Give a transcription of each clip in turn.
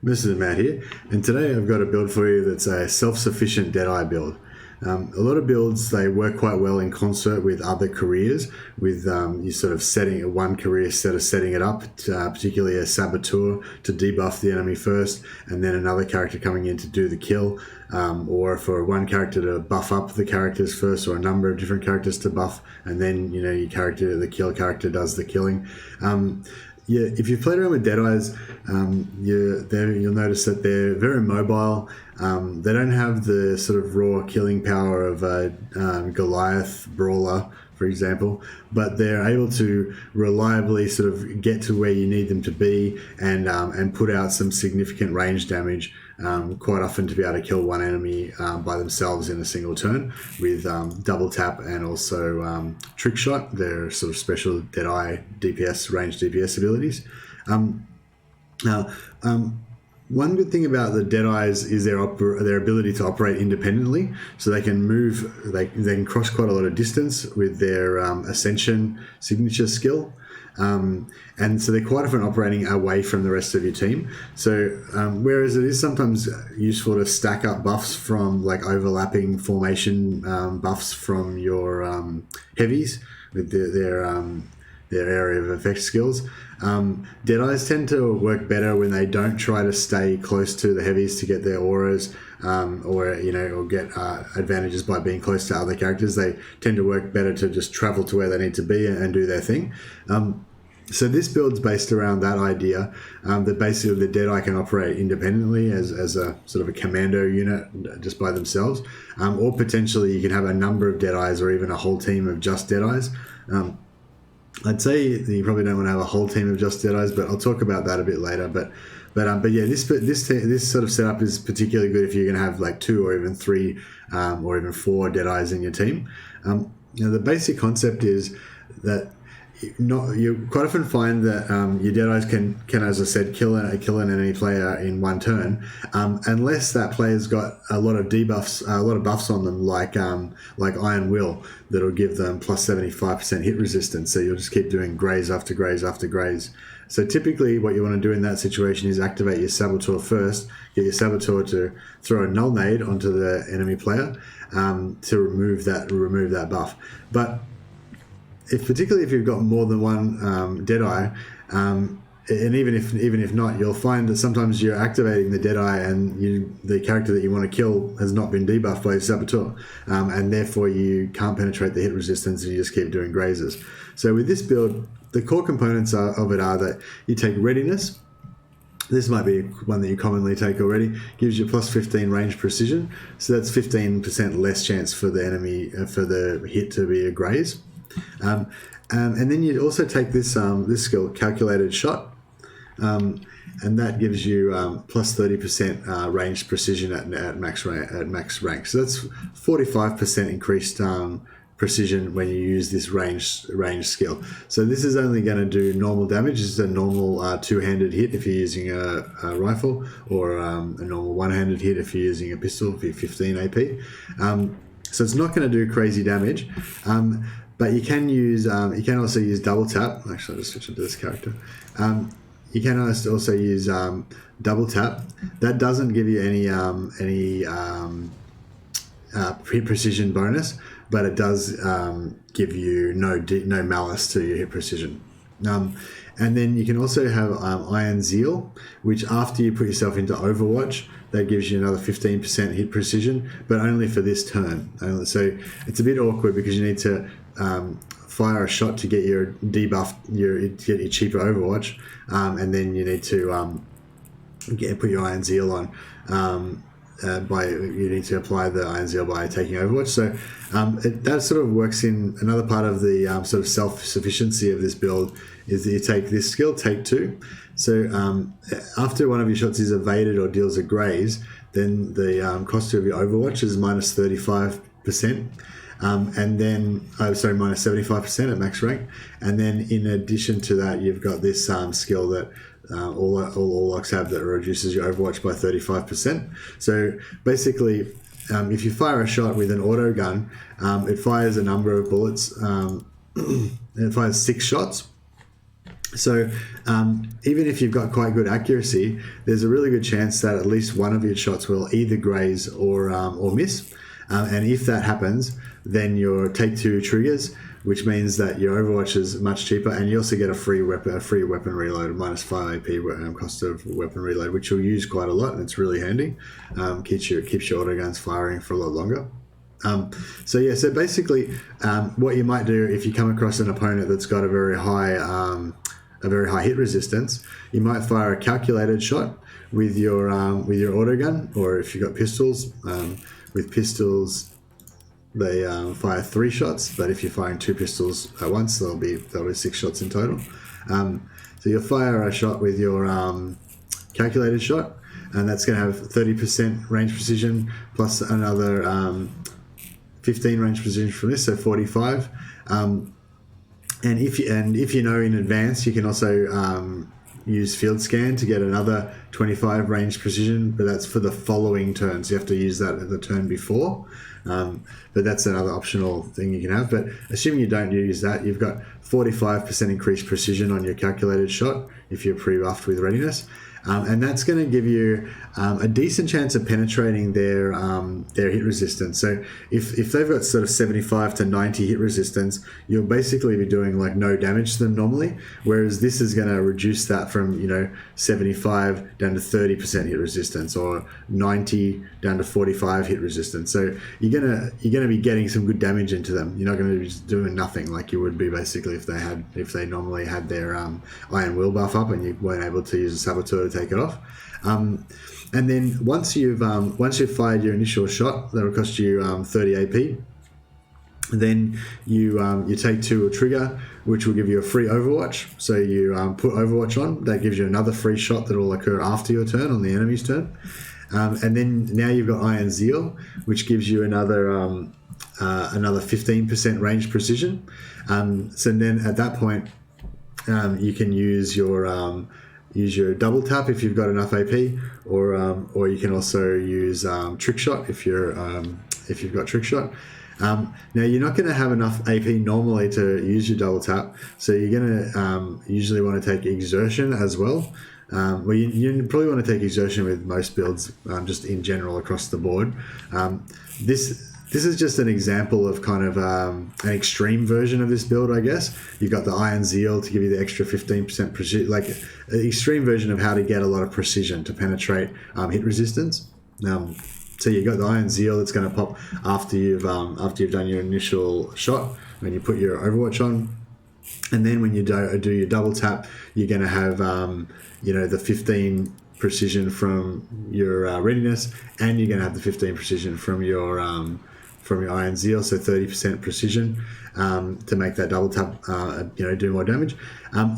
This is Matt here, and today I've got a build for you that's a self-sufficient Deadeye build. A lot of builds, they work quite well in concert with other careers, with you sort of setting one career set of setting it up, particularly a saboteur to debuff the enemy first, and then another character coming in to do the kill, or for one character to buff up the characters first, or a number of different characters to buff, and then your character, the kill character, does the killing. Yeah, if you've played around with Deadeyes, you'll notice that they're very mobile. They don't have the sort of raw killing power of a Goliath brawler, for example, but they're able to reliably sort of get to where you need them to be and put out some significant range damage, quite often to be able to kill one enemy by themselves in a single turn with double tap and also trick shot. They're sort of special Deadeye DPS, range DPS abilities. One good thing about the Deadeyes is their ability to operate independently, so they can move, they can cross quite a lot of distance with their Ascension signature skill, and so they're quite often operating away from the rest of your team. So whereas it is sometimes useful to stack up buffs from like overlapping formation buffs from your heavies with their area of effect skills. Deadeyes tend to work better when they don't try to stay close to the heavies to get their auras, or get advantages by being close to other characters. They tend to work better to just travel to where they need to be and do their thing. So this build's based around that idea, that basically the Deadeye can operate independently as a sort of a commando unit just by themselves, or potentially you can have a number of Deadeyes or even a whole team of just Deadeyes. I'd say that you probably don't want to have a whole team of just Deadeyes, but I'll talk about that a bit later. But yeah, this sort of setup is particularly good if you're going to have like 2 or even 3 or even 4 Deadeyes in your team. The basic concept is that you quite often find that your Deadeyes can, as I said, kill an enemy player in one turn, unless that player's got a lot of debuffs, a lot of buffs on them, like Iron Will, that'll give them plus 75% hit resistance. So you'll just keep doing Graze after Graze after Graze. So typically what you want to do in that situation is activate your Saboteur first, get your Saboteur to throw a null nade onto the enemy player to remove that buff. But particularly if you've got more than one Deadeye, and even if not, you'll find that sometimes you're activating the Deadeye and the character that you want to kill has not been debuffed by your Saboteur, and therefore you can't penetrate the hit resistance and you just keep doing grazes. So with this build, the core components of it are that you take Readiness. This might be one that you commonly take already. Gives you plus 15 range precision, so that's 15% less chance for the enemy for the hit to be a Graze. And then you'd also take this skill, Calculated Shot, and that gives you plus 30% range precision at max rank. So that's 45% increased precision when you use this range skill. So this is only going to do normal damage. This is a normal two-handed hit if you're using a rifle, or a normal one-handed hit if you're using a pistol for 15 AP. So it's not going to do crazy damage. But you can also use double tap. Actually, I'll just switch into this character. You can also use double tap. That doesn't give you any hit precision bonus, but it does give you no malice to your hit precision. And then you can also have Iron Zeal, which after you put yourself into Overwatch, that gives you another 15% hit precision, but only for this turn. So it's a bit awkward because you need to fire a shot to get your debuff, to get your cheaper Overwatch, and then you need to put your Iron Zeal on. You need to apply the Iron Zeal by taking Overwatch. So that sort of works in another part of the sort of self-sufficiency of this build, is that you take this skill, take 2. So after one of your shots is evaded or deals a Graze, then the cost of your Overwatch is minus 35%. And then, minus 75% at max rank. And then in addition to that, you've got this skill that all Orlocks have that reduces your Overwatch by 35%. So basically, if you fire a shot with an auto gun, it fires a number of bullets. It fires 6 shots. So even if you've got quite good accuracy, there's a really good chance that at least one of your shots will either graze or miss. And if that happens, then your take two triggers, which means that your Overwatch is much cheaper, and you also get a free weapon reload, -5 AP cost of weapon reload, which you'll use quite a lot, and it's really handy. Keeps your autoguns firing for a lot longer. So basically, what you might do if you come across an opponent that's got a very high hit resistance, you might fire a calculated shot with your autogun, or if you've got pistols. With pistols, they fire 3 shots, but if you're firing 2 pistols at once, there'll be 6 shots in total. So you'll fire a shot with your calculated shot, and that's going to have 30% range precision plus another 15 range precision from this, so 45. And if you know in advance, you can also use field scan to get another 25 range precision, but that's for the following turn, so you have to use that at the turn before. But that's another optional thing you can have. But assuming you don't use that, you've got 45% increased precision on your calculated shot if you're pre-buffed with readiness. And that's going to give you a decent chance of penetrating their hit resistance. So if they've got sort of 75 to 90 hit resistance, you'll basically be doing like no damage to them normally, whereas this is going to reduce that from 75 down to 30% hit resistance, or 90 down to 45 hit resistance. So you're gonna be getting some good damage into them. You're not going to be just doing nothing like you would be basically if they normally had their Iron Will buff up and you weren't able to use a Saboteur to take it off. And then once you've fired your initial shot, that'll cost you 30 AP. Then you take 2 a trigger, which will give you a free Overwatch. So you put Overwatch on. That gives you another free shot that will occur after your turn on the enemy's turn. And then now you've got Iron Zeal, which gives you another 15% range precision. So then at that point, you can use your double tap if you've got enough AP, or you can also use trick shot if you've got trick shot. Now you're not going to have enough AP normally to use your double tap, so you're going to usually want to take exertion as well. Well, you probably want to take exertion with most builds, just in general across the board. This is just an example of kind of an extreme version of this build, I guess. You've got the Iron Zeal to give you the extra 15% precision, like an extreme version of how to get a lot of precision to penetrate hit resistance. So you've got the Iron Zeal that's going to pop after you've done your initial shot when you put your Overwatch on. And then when you do your double tap, you're going to have the 15 precision from your readiness, and you're going to have the 15 precision from your Iron Zeal, so 30% precision to make that double tap do more damage.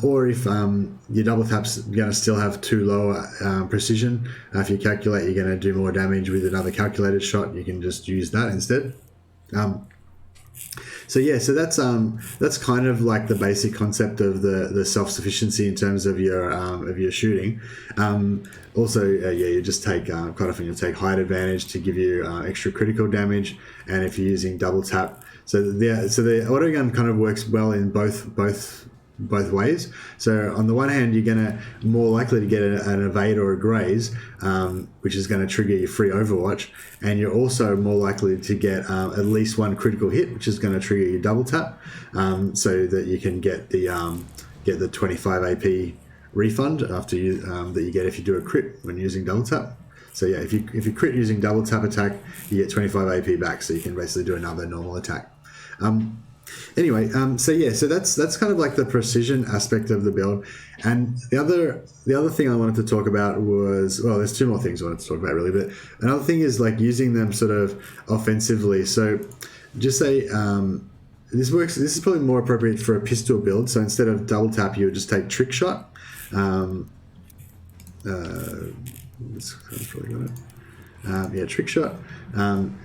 Or if your double tap's going to still have too low precision, if you calculate you're going to do more damage with another calculated shot, you can just use that instead. So that's kind of like the basic concept of the self-sufficiency in terms of your shooting. You just take quite often you'll take height advantage to give you extra critical damage, and if you're using double tap, so the autogun kind of works well in both ways. So on the one hand, you're going to more likely to get an evade or a graze, which is going to trigger your free Overwatch, and you're also more likely to get at least one critical hit, which is going to trigger your double tap, so that you can get the 25 AP refund after that you get if you do a crit when using double tap. So yeah, if you crit using double tap attack, you get 25 AP back, so you can basically do another normal attack. So that's kind of like the precision aspect of the build. And the other thing I wanted to talk about was, well, there's 2 more things I wanted to talk about really, but another thing is like using them sort of offensively. So just say this is probably more appropriate for a pistol build. So instead of double tap, you would just take trick shot. Trick shot.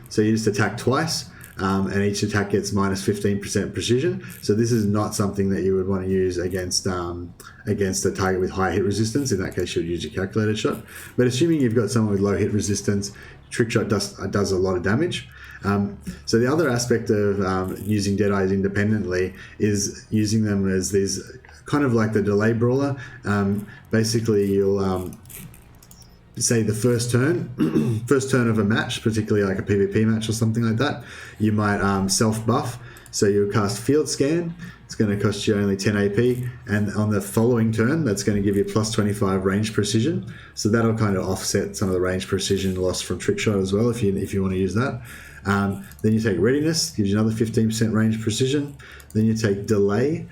So you just attack twice. And each attack gets -15% precision. So this is not something that you would want to use against a target with high hit resistance. In that case, you would use your calculated shot. But assuming you've got someone with low hit resistance, trick shot does a lot of damage. So the other aspect of using Deadeyes independently is using them as these kind of like the delay brawler. Basically, you'll say the first turn of a match, particularly like a PvP match or something like that, you might self buff. So you'll cast Field Scan. It's going to cost you only 10 AP, and on the following turn, that's going to give you plus 25 range precision. So that'll kind of offset some of the range precision loss from trick shot as well, if you want to use that. Then you take Readiness, gives you another 15% range precision. Then you take Delay.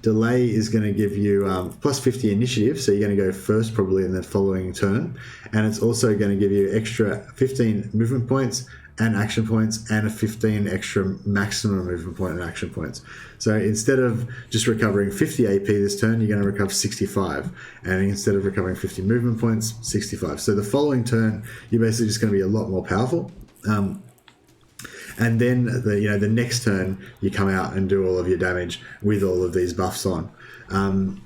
Delay is going to give you plus 50 initiative, so you're going to go first probably in the following turn, and it's also going to give you extra 15 movement points and action points, and a 15 extra maximum movement point and action points. So instead of just recovering 50 AP this turn, you're going to recover 65, and instead of recovering 50 movement points, 65. So the following turn, you're basically just going to be a lot more powerful. And then the next turn, you come out and do all of your damage with all of these buffs on. And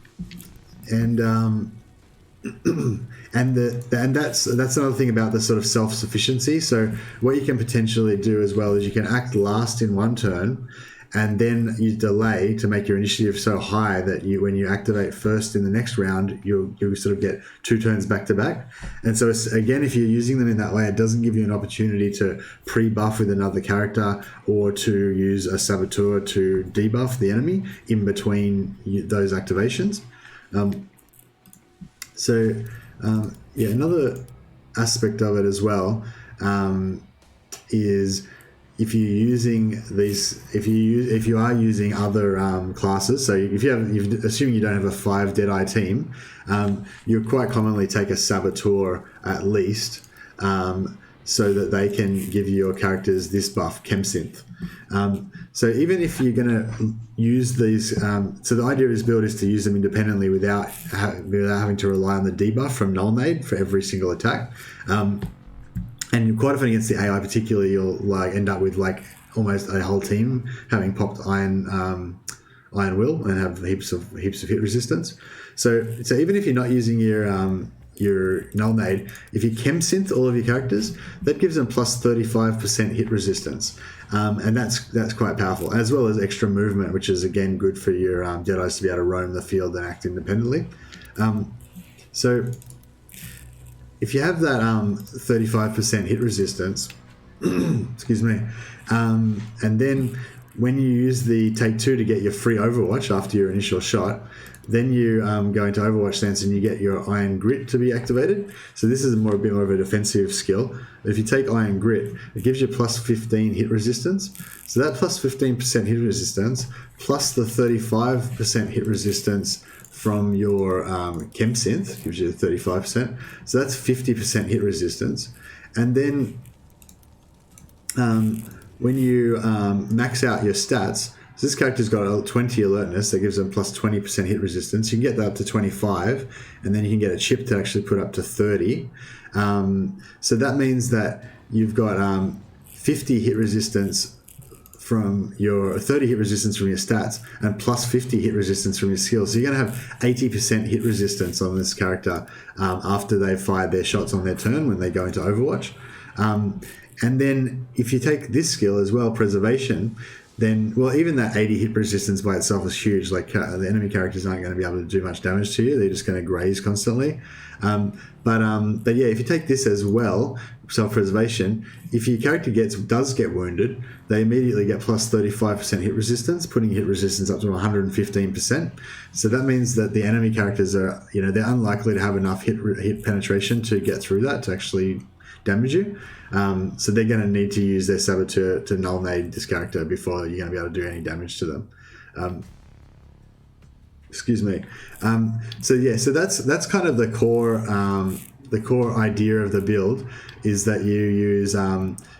that's another thing about the sort of self-sufficiency. So what you can potentially do as well is you can act last in one turn, and then you delay to make your initiative so high that when you activate first in the next round, you'll sort of get 2 turns back to back. And so again, if you're using them in that way, it doesn't give you an opportunity to pre-buff with another character or to use a saboteur to debuff the enemy in between those activations. Another aspect of it as well is if you're using these, if you are using other classes. So assuming you don't have a 5 Deadeye team, you quite commonly take a saboteur at least, so that they can give your characters this buff, Chemsynth. So even if you're going to use these, so the idea of this build is to use them independently without having to rely on the debuff from Null Nade for every single attack. And quite often against the AI particularly, you'll end up with almost a whole team having popped Iron Will and have heaps of hit resistance. So even if you're not using your Null Nade, if you Chemsynth all of your characters, that gives them plus 35% hit resistance, and that's quite powerful, as well as extra movement, which is again good for your Deadeyes to be able to roam the field and act independently. So if you have that 35% hit resistance, excuse me, and then when you use the take 2 to get your free overwatch after your initial shot, then you go into Overwatch stance and you get your Iron Grit to be activated. So this is a bit more of a defensive skill. If you take Iron Grit, it gives you plus 15 hit resistance. So that plus 15% hit resistance plus the 35% hit resistance from your Chemsynth gives you 35%. So that's 50% hit resistance. And then when you max out your stats, so this character's got a 20 alertness that gives them plus 20% hit resistance. You can get that up to 25, and then you can get a chip to actually put up to 30. So that means that you've got 50 hit resistance from your 30 hit resistance from your stats and plus 50 hit resistance from your skills. So you're going to have 80% hit resistance on this character after they've fired their shots on their turn when they go into Overwatch. And then if you take this skill as well, Preservation, then, well, even that 80 hit resistance by itself is huge. Like the enemy characters aren't going to be able to do much damage to you. They're just going to graze constantly. But yeah, if you take this as well, self-preservation, if your character does get wounded, they immediately get plus 35% hit resistance, putting hit resistance up to 115%. So that means that the enemy characters are, they're unlikely to have enough hit penetration to get through that to actually damage you. So they're going to need to use their saboteur to null nade this character before you're going to be able to do any damage to them. Excuse me. So that's kind of the core idea of the build, is that you use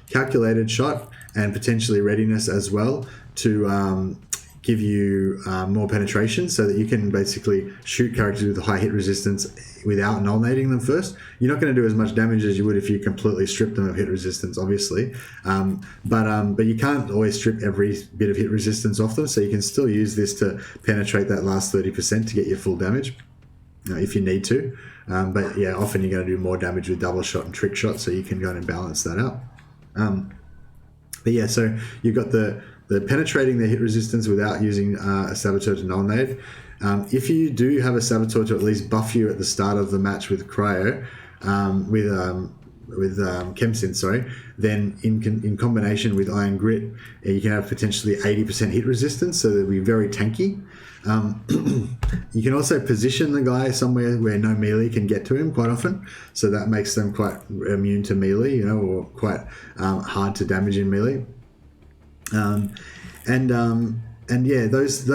calculated shot and potentially readiness as well to give you more penetration, so that you can basically shoot characters with high hit resistance without null nading them first. You're not going to do as much damage as you would if you completely strip them of hit resistance, obviously. But you can't always strip every bit of hit resistance off them, so you can still use this to penetrate that last 30% to get your full damage if you need to. But yeah, often you're going to do more damage with double shot and trick shot, so you can go and balance that out. But yeah, so you've got the penetrating the hit resistance without using a Saboteur to null nade. If you do have a Saboteur to at least buff you at the start of the match with Cryo, with Chemsynth, sorry, then in combination with Iron Grit, you can have potentially 80% hit resistance, so they'll be very tanky. You can also position the guy somewhere where no melee can get to him quite often, so that makes them quite immune to melee, or quite hard to damage in melee. And yeah, those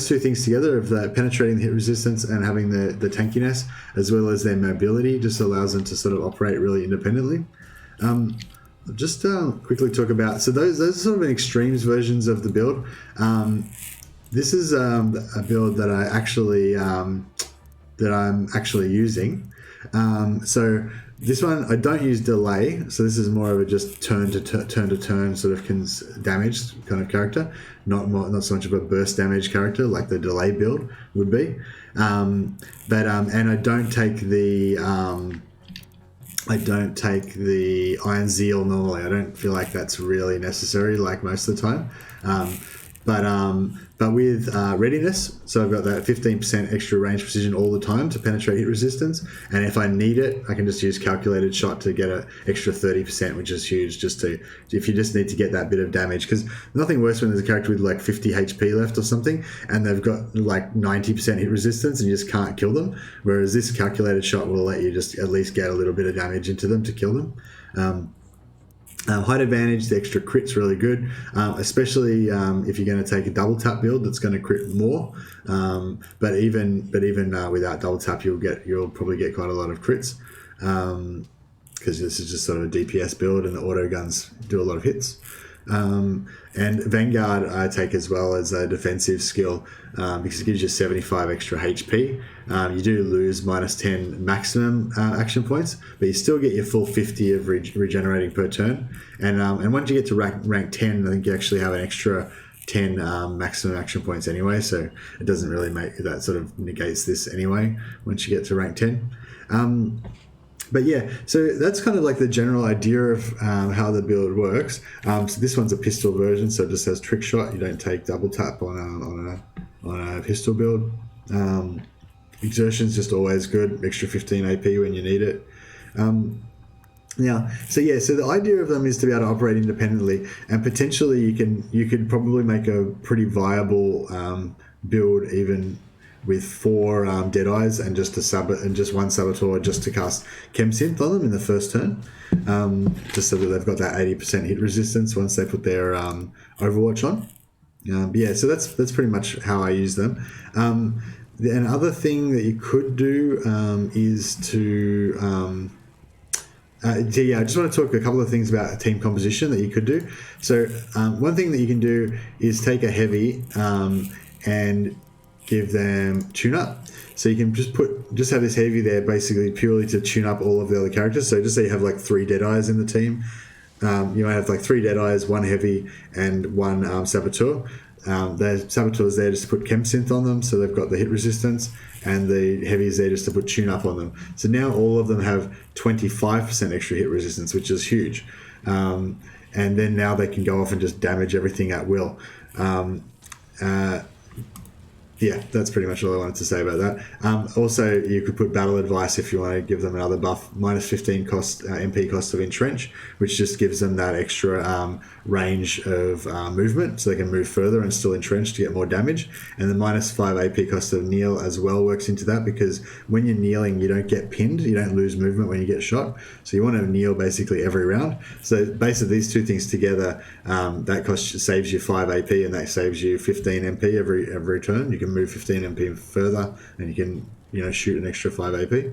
two things together, of the penetrating the hit resistance and having the tankiness, as well as their mobility, just allows them to sort of operate really independently. Just quickly talk about, so those are sort of an extremes versions of the build. This is a build that I'm actually using. So this one, I don't use delay, so this is more of a just turn to turn sort of damage kind of character, not so much of a burst damage character like the delay build would be. And I don't take the Iron Zeal normally. I don't feel like that's really necessary, like most of the time. But with readiness, so I've got that 15% extra range precision all the time to penetrate hit resistance, and if I need it, I can just use calculated shot to get an extra 30%, which is huge. If you just need to get that bit of damage, because nothing worse when there's a character with like 50 HP left or something, and they've got like 90% hit resistance, and you just can't kill them. Whereas this calculated shot will let you just at least get a little bit of damage into them to kill them. Height advantage, the extra crit's really good, especially if you're going to take a double tap build that's going to crit more. But even without double tap, you'll probably get quite a lot of crits, because this is just sort of a DPS build, and the auto guns do a lot of hits. And Vanguard I take as well as a defensive skill, because it gives you 75 extra HP. You do lose minus 10 maximum action points, but you still get your full 50 of regenerating per turn. And once you get to rank 10, I think you actually have an extra 10 maximum action points anyway, so it doesn't really make that, sort of negates this anyway once you get to rank 10. But yeah, so that's kind of like the general idea of how the build works. So this one's a pistol version, so it just has trick shot. You don't take double tap on a pistol build. Exertion's just always good, extra 15 AP when you need it. So the idea of them is to be able to operate independently, and potentially you could probably make a pretty viable build even with 4 Deadeyes and just one Saboteur just to cast Chemsynth on them in the first turn, just so that they've got that 80% hit resistance once they put their overwatch on. So that's pretty much how I use them. Another thing that you could do is to I just want to talk a couple of things about team composition that you could do. So one thing that you can do is take a heavy and give them tune up. So you can just have this heavy there basically purely to tune up all of the other characters. So just say you have like 3 Deadeyes in the team. You might have like 3 Deadeyes, 1 heavy, and 1 Saboteur. The Saboteur's there just to put Chemsynth on them, so they've got the hit resistance, and the heavy's there just to put tune up on them. So now all of them have 25% extra hit resistance, which is huge. And then now they can go off and just damage everything at will. That's pretty much all I wanted to say about that. Also, you could put battle advice if you want to give them another buff, minus 15 MP cost of entrench, which just gives them that extra range of movement, so they can move further and still entrench to get more damage. And the minus 5 AP cost of kneel as well works into that, because when you're kneeling, you don't get pinned, you don't lose movement when you get shot. So you want to kneel basically every round. So basically these two things together, that saves you 5 AP, and that saves you 15 MP every turn. You can move 15 MP further, and you can shoot an extra 5 AP.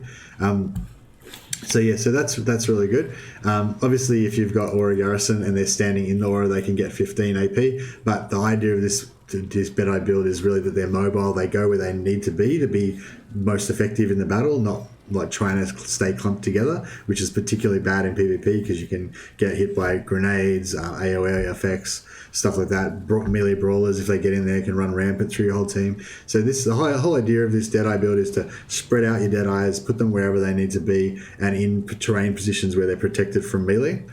So that's really good. Obviously, if you've got Aura Garrison and they're standing in the Aura, they can get 15 AP. But the idea of this Deadeye build is really that they're mobile. They go where they need to be most effective in the battle, not like trying to stay clumped together, which is particularly bad in PvP because you can get hit by grenades, AoE effects, stuff like that. Melee brawlers, if they get in there, can run rampant through your whole team. So the whole idea of this Deadeye build is to spread out your Deadeyes, put them wherever they need to be, and in terrain positions where they're protected from melee.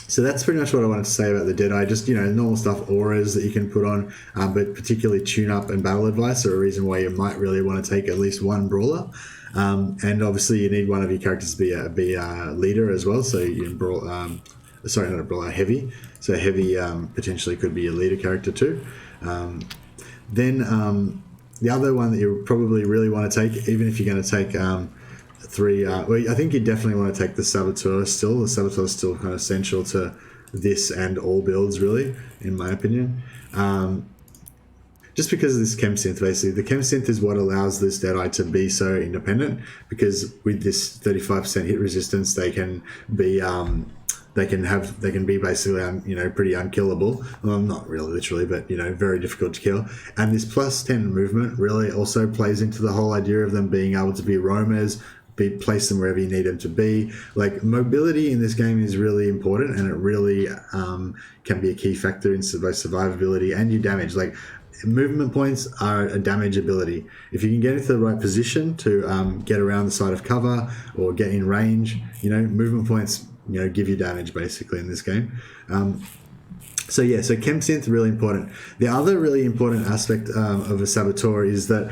So that's pretty much what I wanted to say about the Deadeye. Just, normal stuff, auras that you can put on, but particularly tune-up and battle advice are a reason why you might really want to take at least one brawler. And obviously you need one of your characters to be a leader as well. So you can brawl, sorry, not a brawler, heavy. So heavy potentially could be a leader character too. Then the other one that you probably really want to take, even if you're going to take three, well, I think you definitely want to take the Saboteur still. The Saboteur is still kind of essential to this and all builds, really, in my opinion. Just because of this Chemsynth, basically. The Chemsynth is what allows this Deadeye to be so independent, because with this 35% hit resistance, they can be basically pretty unkillable. Well, not really literally, but very difficult to kill. And this plus 10 movement really also plays into the whole idea of them being able to be roamers, place them wherever you need them to be. Like, mobility in this game is really important, and it really can be a key factor in both survivability and your damage. Like, movement points are a damage ability. If you can get into the right position to get around the side of cover or get in range, movement points give you damage basically in this game. So Chemsynth, really important. The other really important aspect of a Saboteur is that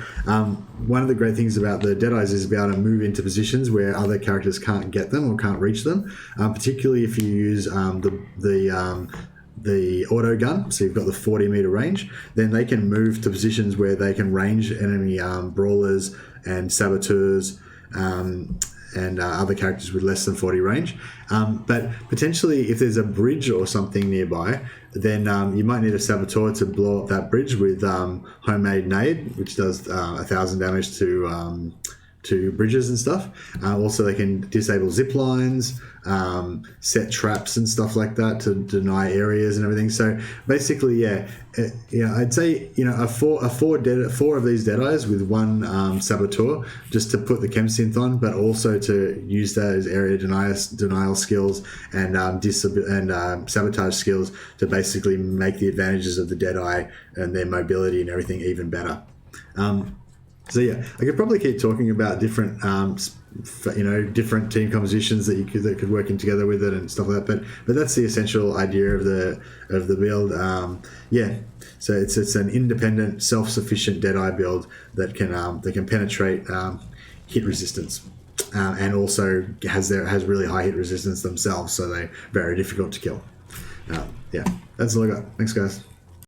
one of the great things about the Deadeyes is be able to move into positions where other characters can't get them or can't reach them, particularly if you use the auto gun. So you've got the 40-meter range, then they can move to positions where they can range enemy brawlers and saboteurs and other characters with less than 40 range. But potentially, if there's a bridge or something nearby, then you might need a Saboteur to blow up that bridge with homemade nade, which does 1,000 damage to bridges and stuff. Also, they can disable zip lines, set traps and stuff like that to deny areas and everything. So basically, I'd say four of these Deadeyes with one Saboteur, just to put the Chemsynth on, but also to use those area denial skills and sabotage skills to basically make the advantages of the Deadeye and their mobility and everything even better. I could probably keep talking about different, different team compositions that could work in together with it and stuff like that. But that's the essential idea of the build. So it's an independent, self-sufficient Deadeye build that can penetrate hit resistance, and also has really high hit resistance themselves. So they're very difficult to kill. That's all I got. Thanks, guys.